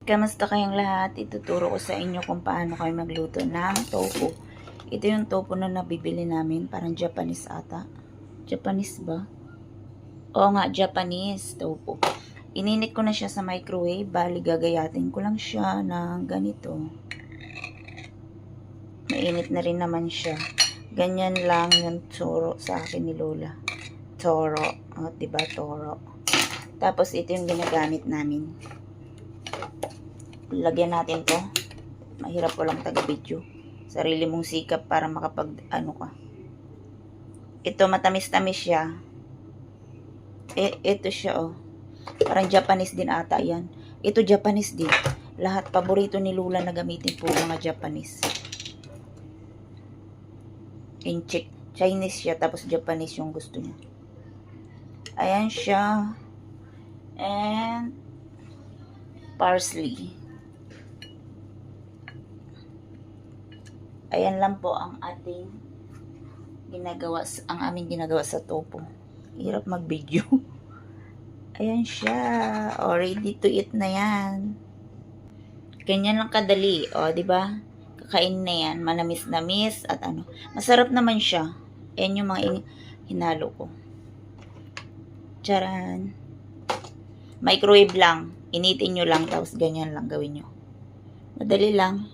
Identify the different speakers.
Speaker 1: Kamusta kayong lahat? Ituturo ko sa inyo kung paano kayo magluto ng tofu. Ito yung tofu na nabibili namin. Parang Japanese ata. Japanese ba? Oo nga, Japanese tofu. Ininit ko na siya sa microwave. Bali, gagayatin ko lang siya ng ganito. Mainit na rin naman siya. Ganyan lang yung turo sa akin ni Lola. Toro. O, diba? Toro. Tapos, ito yung ginagamit namin. Lagyan natin to. Mahirap walang taga-video. Sarili mong sikap para makapag ano ka. Ito matamis-tamis siya. Ito siya oh. Parang Japanese din ata yan. Ito Japanese din. Lahat paborito ni Lula na gamitin po mga Japanese. Chinese siya tapos Japanese yung gusto niya. Ayan siya. And parsley. Ayan lang po ang ating ginagawa, ang aming ginagawa sa tofu. Hirap mag-video. Ayan siya. O, ready to eat na yan. Ganyan lang kadali. O, diba? Kakain na yan. Manamis-namis at ano. Masarap naman siya. Ayan yung mga hinalo ko. Charan. Microwave lang. Initin nyo lang. Tapos ganyan lang gawin nyo. Madali lang.